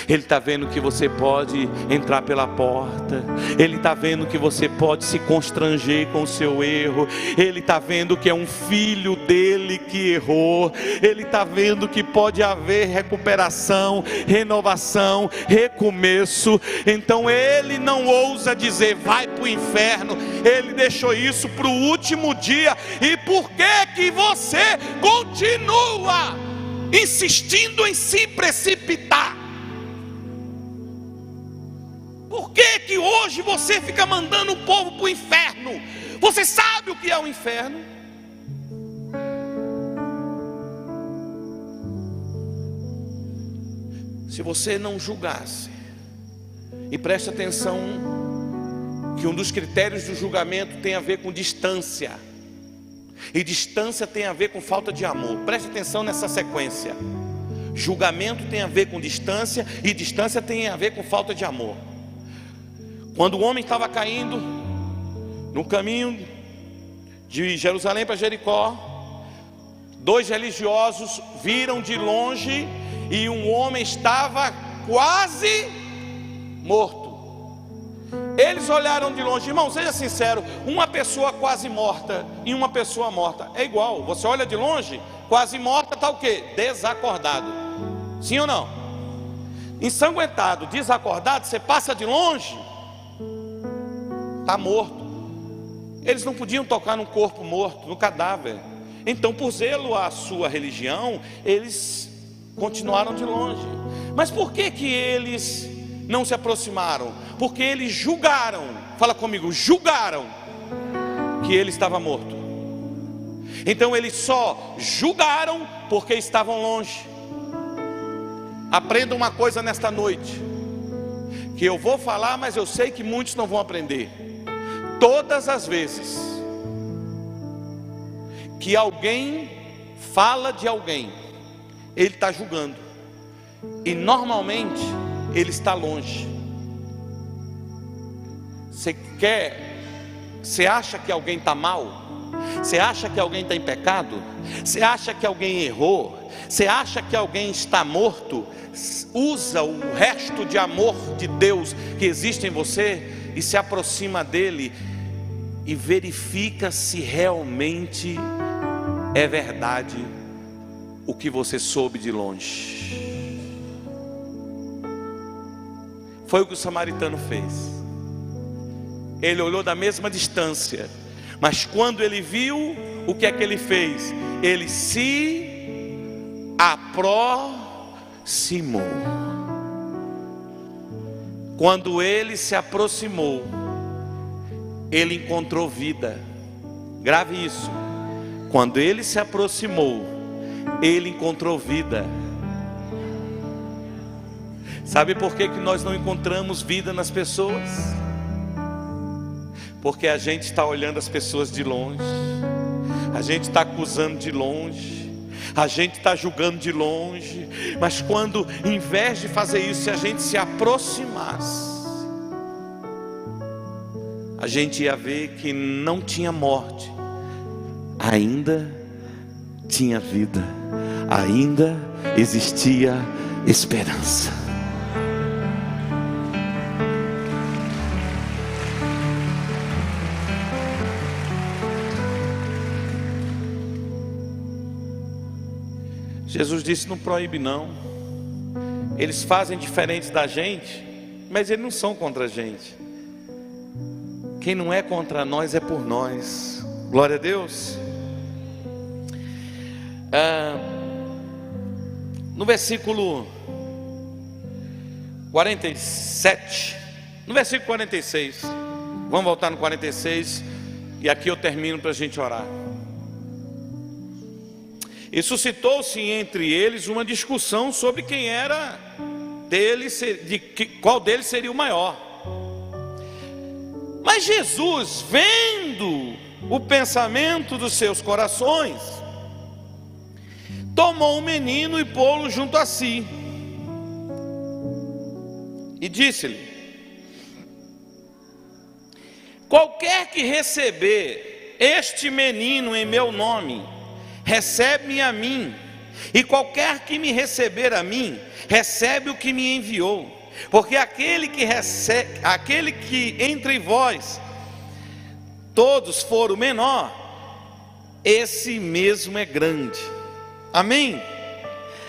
Ele está vendo que você pode entrar pela porta. Ele está vendo que você pode se constranger com o seu erro. Ele está vendo que é um filho dele que errou. Ele está vendo que pode haver recuperação, renovação, recomeço. Então Ele não ousa dizer: vai para o inferno. Ele deixou isso para o último dia. E por que você continua insistindo em se precipitar? Por que hoje você fica mandando o povo para o inferno? Você sabe o que é o inferno? Se você não julgasse, e preste atenção, que um dos critérios do julgamento tem a ver com distância, e distância tem a ver com falta de amor. Preste atenção nessa sequência. Julgamento tem a ver com distância, e distância tem a ver com falta de amor. Quando o homem estava caindo no caminho de Jerusalém para Jericó, 2 religiosos viram de longe e um homem estava quase morto. Eles olharam de longe. Irmão, seja sincero, uma pessoa quase morta e uma pessoa morta é igual. Você olha de longe, quase morta está o quê? Desacordado. Sim ou não? Ensanguentado, desacordado, você passa de longe, está morto. Eles não podiam tocar num corpo morto, no cadáver. Então, por zelo à sua religião, eles continuaram de longe. Mas por que eles não se aproximaram? Porque eles julgaram, fala comigo, julgaram que ele estava morto. Então eles só julgaram porque estavam longe. Aprenda uma coisa nesta noite, que eu vou falar, mas eu sei que muitos não vão aprender. Todas as vezes que alguém fala de alguém, ele está julgando, e normalmente ele está longe. Você acha que alguém está mal? Você acha que alguém está em pecado? Você acha que alguém errou? Você acha que alguém está morto? Usa o resto de amor de Deus que existe em você e se aproxima dele e verifica se realmente é verdade o que você soube de longe. Foi o que o samaritano fez. Ele olhou da mesma distância, mas quando ele viu, o que é que ele fez? Ele se aproximou. Quando ele se aproximou, ele encontrou vida. Grave isso. Quando ele se aproximou, ele encontrou vida. Sabe por que nós não encontramos vida nas pessoas? Porque a gente está olhando as pessoas de longe, a gente está acusando de longe, a gente está julgando de longe. Mas quando, em vez de fazer isso, se a gente se aproximasse, a gente ia ver que não tinha morte, ainda tinha vida, ainda existia esperança. Jesus disse: não proíbe não. Eles fazem diferente da gente, mas eles não são contra a gente. Quem não é contra nós é por nós. Glória a Deus. No versículo 47, no versículo 46, vamos voltar no 46, e aqui eu termino para a gente orar. E suscitou-se entre eles uma discussão sobre quem era qual deles seria o maior. Mas Jesus, vendo o pensamento dos seus corações, tomou o menino e pô-lo junto a si, e disse-lhe: qualquer que receber este menino em meu nome, recebe-me a mim, e qualquer que me receber a mim, recebe o que me enviou. Porque aquele que entre vós todos for o menor, esse mesmo é grande. Amém?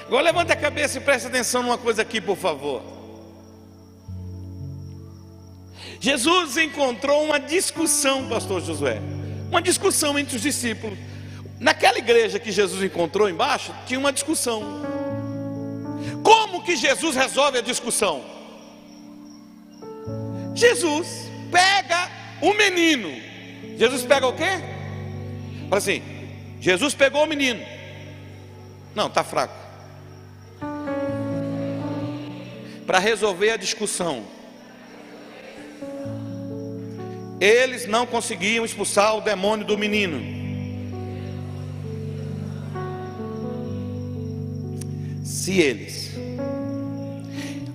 Agora levanta a cabeça e presta atenção numa coisa aqui, por favor. Jesus encontrou uma discussão, pastor Josué, uma discussão entre os discípulos. Naquela igreja que Jesus encontrou embaixo, tinha uma discussão. Como que Jesus resolve a discussão? Jesus pega o menino. Jesus pega o quê? Fala assim: Jesus pegou o menino. Não, está fraco. Para resolver a discussão, eles não conseguiam expulsar o demônio do menino. Se eles,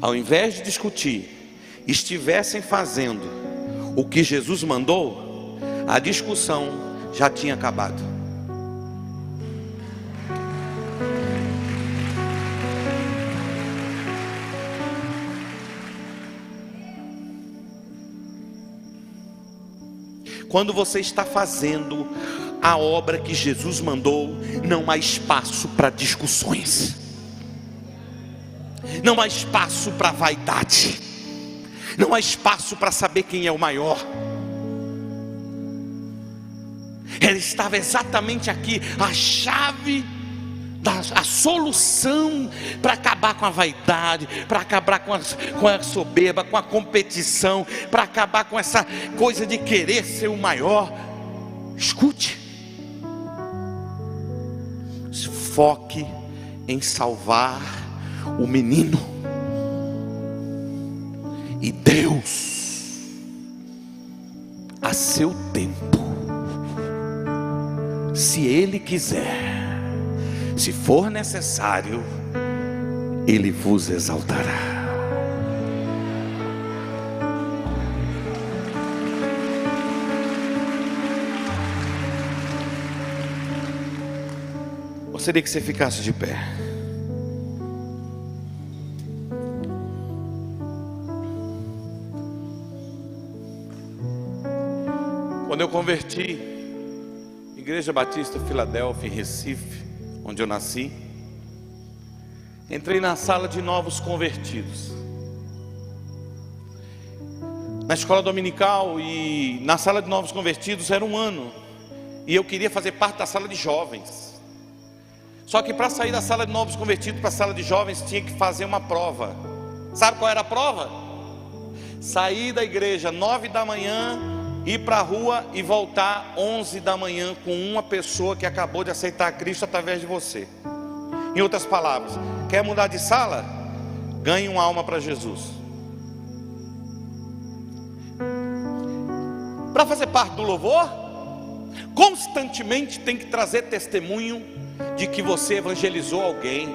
ao invés de discutir estivessem fazendo o que Jesus mandou, a discussão já tinha acabado. Quando você está fazendo a obra que Jesus mandou, não há espaço para discussões, não há espaço para vaidade, não há espaço para saber quem é o maior. Ele estava exatamente aqui, a chave, a solução para acabar com a vaidade, para acabar com a soberba, com a competição, para acabar com essa coisa de querer ser o maior. Escute, foque em salvar o menino, e Deus, a seu tempo, se Ele quiser, se for necessário, Ele vos exaltará. Gostaria que você ficasse de pé. Quando eu converti, Igreja Batista Filadélfia, em Recife, onde eu nasci, entrei na sala de novos convertidos, na escola dominical, e na sala de novos convertidos era um ano, e eu queria fazer parte da sala de jovens. Só que para sair da sala de novos convertidos para a sala de jovens tinha que fazer uma prova. Sabe qual era a prova? Sair da igreja 9 da manhã, ir para a rua e voltar 11 da manhã com uma pessoa que acabou de aceitar Cristo através de você. Em outras palavras, quer mudar de sala? Ganhe uma alma para Jesus. Para fazer parte do louvor, constantemente tem que trazer testemunho de que você evangelizou alguém.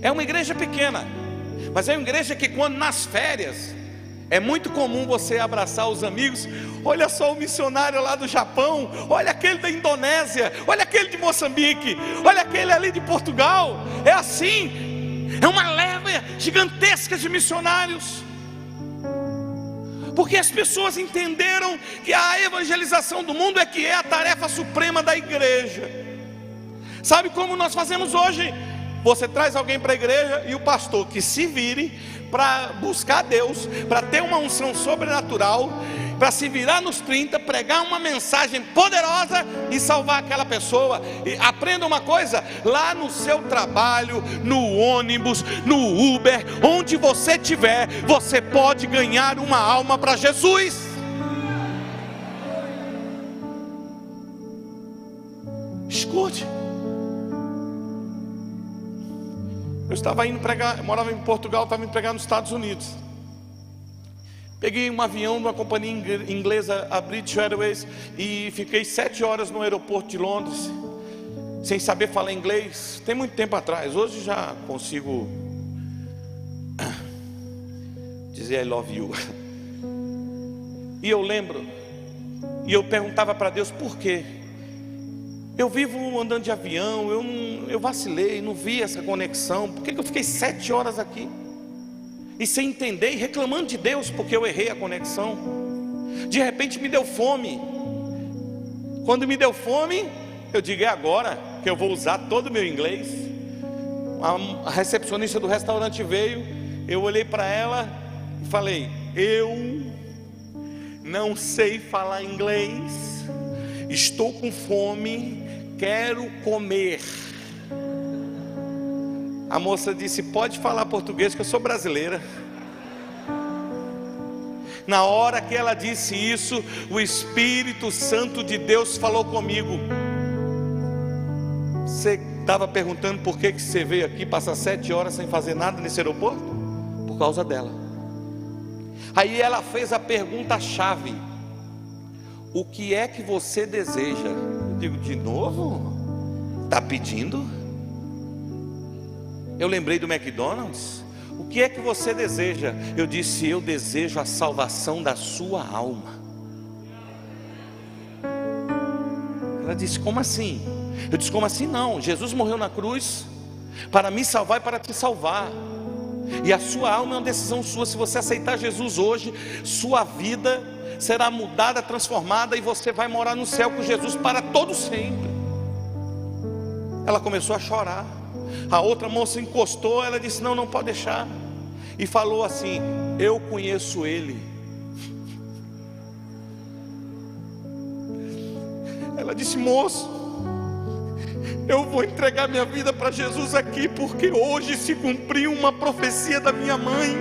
É uma igreja pequena, mas é uma igreja que quando nas férias é muito comum você abraçar os amigos. Olha só o missionário lá do Japão, olha aquele da Indonésia, olha aquele de Moçambique, olha aquele ali de Portugal. É assim, é uma leva gigantesca de missionários, porque as pessoas entenderam que a evangelização do mundo é a tarefa suprema da igreja. Sabe como nós fazemos hoje? Você traz alguém para a igreja e o pastor que se vire para buscar Deus, para ter uma unção sobrenatural, para se virar nos 30, pregar uma mensagem poderosa e salvar aquela pessoa. E aprenda uma coisa: lá no seu trabalho, no ônibus, no Uber, onde você estiver, você pode ganhar uma alma para Jesus. Escute, eu estava indo pregar, eu morava em Portugal, estava indo pregar nos Estados Unidos. Peguei um avião de uma companhia inglesa, a British Airways, e fiquei 7 horas no aeroporto de Londres, sem saber falar inglês. Tem muito tempo atrás. Hoje já consigo dizer I love you. E eu lembro, e eu perguntava para Deus por quê. Eu vivo andando de avião, eu vacilei, não vi essa conexão. Por que eu fiquei 7 horas aqui? E sem entender, e reclamando de Deus porque eu errei a conexão. De repente me deu fome. Quando me deu fome, eu digo: é agora que eu vou usar todo o meu inglês. A recepcionista do restaurante veio, eu olhei para ela e falei: eu não sei falar inglês, estou com fome, quero comer. A moça disse: pode falar português, que eu sou brasileira. Na hora que ela disse isso, o Espírito Santo de Deus falou comigo: você estava perguntando por que você veio aqui passar 7 horas sem fazer nada nesse aeroporto? Por causa dela. Aí ela fez a pergunta-chave: o que é que você deseja? Eu digo: de novo? Está pedindo? Eu lembrei do McDonald's. O que é que você deseja? Eu disse: eu desejo a salvação da sua alma. Ela disse: como assim? Eu disse: como assim? Não, Jesus morreu na cruz para me salvar e para te salvar. E a sua alma é uma decisão sua. Se você aceitar Jesus hoje, sua vida será mudada, transformada, e você vai morar no céu com Jesus para todo sempre. Ela começou a chorar. A outra moça encostou, ela disse: não, não pode deixar. E falou assim: eu conheço ele. Ela disse: moço, eu vou entregar minha vida para Jesus aqui, porque hoje se cumpriu uma profecia da minha mãe.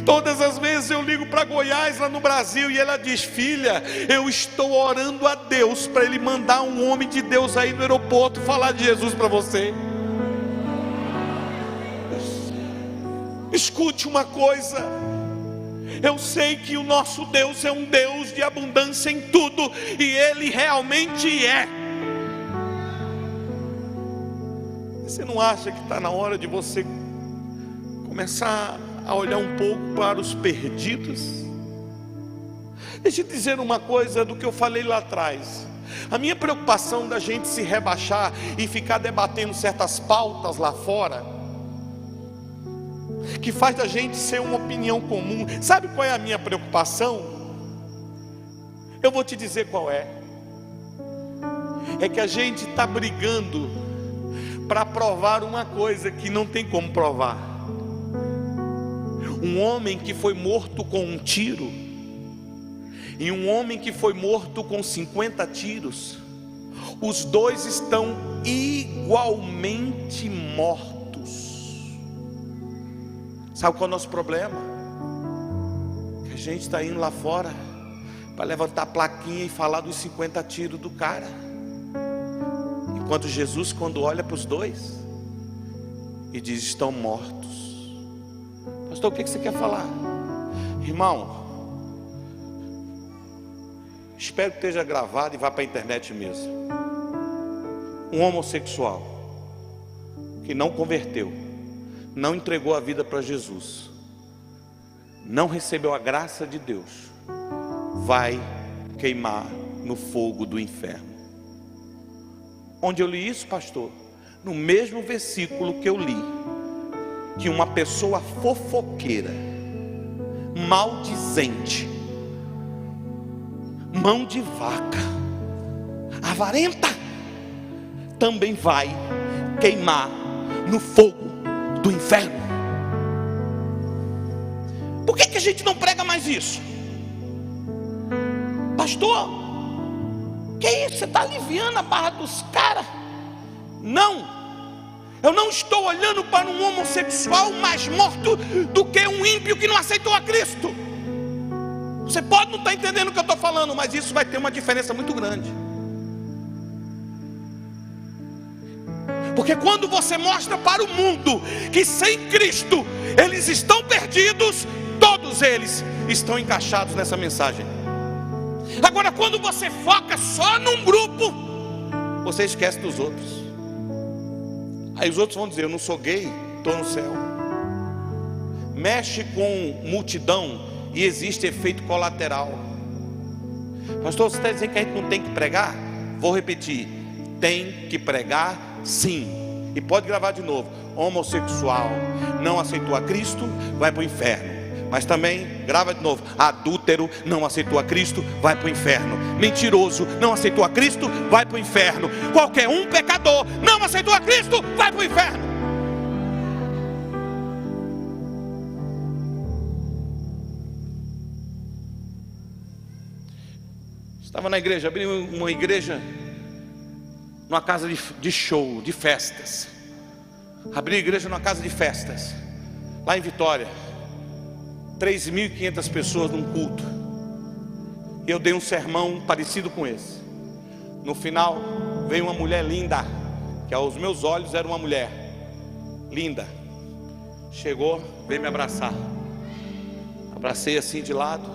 Todas as vezes eu ligo para Goiás, lá no Brasil, e ela diz: filha, eu estou orando a Deus para Ele mandar um homem de Deus aí no aeroporto falar de Jesus para você. Escute uma coisa, eu sei que o nosso Deus é um Deus de abundância em tudo, e Ele realmente é. Você não acha que está na hora de você começar a olhar um pouco para os perdidos? Deixa eu dizer uma coisa do que eu falei lá atrás. A minha preocupação da gente se rebaixar e ficar debatendo certas pautas lá fora, que faz da gente ser uma opinião comum. Sabe qual é a minha preocupação? Eu vou te dizer qual é. É que a gente está brigando para provar uma coisa que não tem como provar. Um homem que foi morto com um tiro e um homem que foi morto com 50 tiros, os dois estão igualmente mortos. Sabe qual é o nosso problema? Que a gente está indo lá fora para levantar a plaquinha e falar dos 50 tiros do cara, enquanto Jesus, quando olha para os dois e diz: estão mortos. Pastor, o que você quer falar? Irmão, espero que esteja gravado e vá para a internet mesmo. Um homossexual que não converteu, não entregou a vida para Jesus, não recebeu a graça de Deus, vai queimar no fogo do inferno. Onde eu li isso, pastor? No mesmo versículo que eu li, que uma pessoa fofoqueira, maldizente, mão de vaca, avarenta, também vai queimar no fogo do inferno. Por que a gente não prega mais isso? Pastor, que isso? Você está aliviando a barra dos caras? Não, eu não estou olhando para um homossexual mais morto do que um ímpio que não aceitou a Cristo. Você pode não estar entendendo o que eu estou falando, mas isso vai ter uma diferença muito grande. Porque quando você mostra para o mundo que sem Cristo eles estão perdidos, todos eles estão encaixados nessa mensagem. Agora, quando você foca só num grupo, você esquece dos outros. Aí os outros vão dizer: eu não sou gay, estou no céu. Mexe com multidão e existe efeito colateral. Pastor, você está dizendo que a gente não tem que pregar? Vou repetir: tem que pregar sim. E pode gravar de novo: homossexual não aceitou a Cristo, vai para o inferno. Mas também, grava de novo: adúltero não aceitou a Cristo, vai para o inferno. Mentiroso não aceitou a Cristo, vai para o inferno. Qualquer um pecador não aceitou a Cristo, vai para o inferno. Estava na igreja, abri uma igreja numa casa de show, de festas. Abri a igreja numa casa de festas, lá em Vitória. 3.500 pessoas num culto. E eu dei um sermão parecido com esse. No final, veio uma mulher linda, que aos meus olhos era uma mulher linda. Chegou, veio me abraçar. Abracei assim de lado,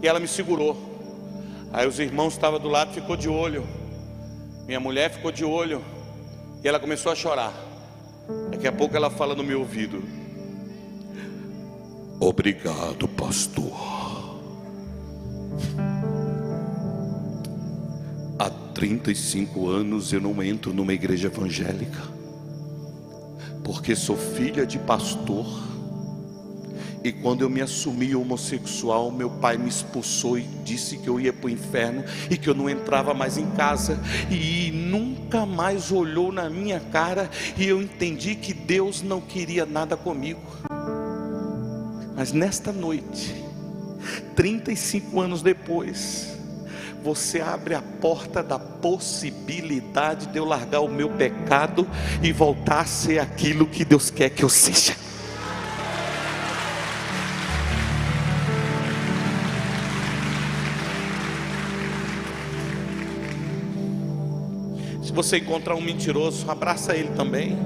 e ela me segurou. Aí os irmãos que estavam do lado ficou de olho. Minha mulher ficou de olho. E ela começou a chorar. Daqui a pouco ela fala no meu ouvido: Obrigado, pastor. Há 35 anos eu não entro numa igreja evangélica, porque sou filha de pastor. E quando eu me assumi homossexual, meu pai me expulsou e disse que eu ia para o inferno e que eu não entrava mais em casa. E nunca mais olhou na minha cara. E eu entendi que Deus não queria nada comigo. Mas nesta noite, 35 anos depois, você abre a porta da possibilidade de eu largar o meu pecado e voltar a ser aquilo que Deus quer que eu seja. Se você encontrar um mentiroso, abraça ele também.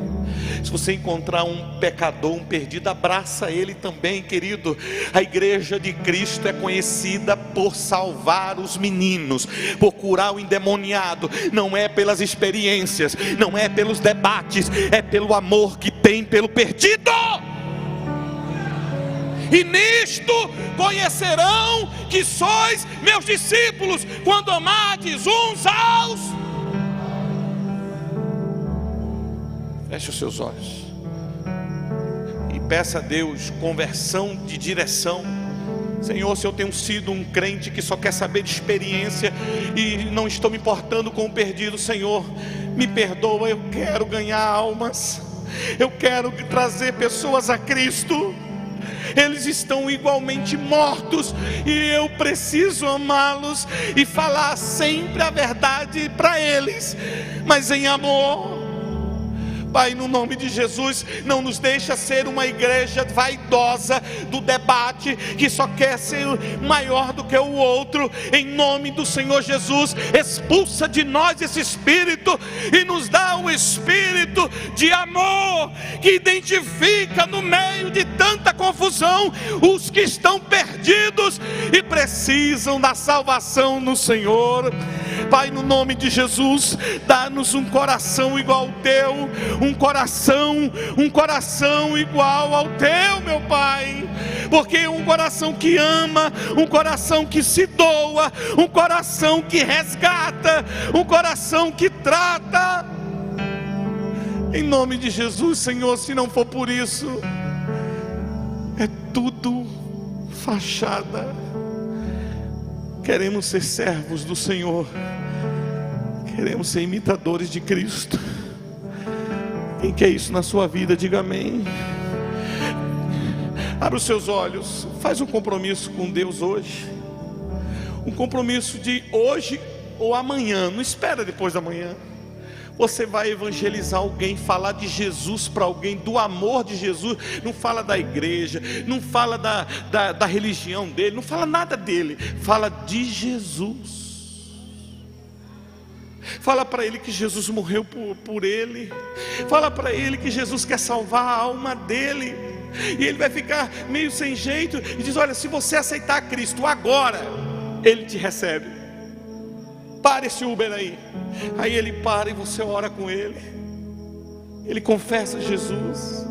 Se você encontrar um pecador, um perdido, abraça ele também, querido. A igreja de Cristo é conhecida por salvar os meninos, por curar o endemoniado. Não é pelas experiências, não é pelos debates, é pelo amor que tem pelo perdido. E nisto conhecerão que sois meus discípulos, quando amardes uns aos... Feche os seus olhos e peça a Deus conversão de direção. Senhor, se eu tenho sido um crente que só quer saber de experiência e não estou me importando com o perdido, Senhor, me perdoa. Eu quero ganhar almas, eu quero trazer pessoas a Cristo. Eles estão igualmente mortos e eu preciso amá-los e falar sempre a verdade para eles, mas em amor. Pai, no nome de Jesus, não nos deixa ser uma igreja vaidosa do debate, que só quer ser maior do que o outro. Em nome do Senhor Jesus, expulsa de nós esse espírito e nos dá um espírito de amor, que identifica no meio de tanta confusão os que estão perdidos e precisam da salvação no Senhor. Pai, no nome de Jesus, dá-nos um coração igual ao teu, um coração igual ao teu, meu Pai, porque um coração que ama, um coração que se doa, um coração que resgata, um coração que trata. Em nome de Jesus, Senhor, se não for por isso, é tudo fachada. Queremos ser servos do Senhor, queremos ser imitadores de Cristo. Quem quer isso na sua vida, diga amém. Abra os seus olhos, faz um compromisso com Deus hoje. Um compromisso de hoje ou amanhã, não espera depois da manhã. Você vai evangelizar alguém, falar de Jesus para alguém, do amor de Jesus. Não fala da igreja, não fala da religião dele, não fala nada dele, fala de Jesus. Fala para ele que Jesus morreu por ele. Fala para ele que Jesus quer salvar a alma dele. E ele vai ficar meio sem jeito e diz: olha, se você aceitar Cristo agora, ele te recebe. Para esse Uber aí. Aí ele para e você ora com ele. Ele confessa Jesus.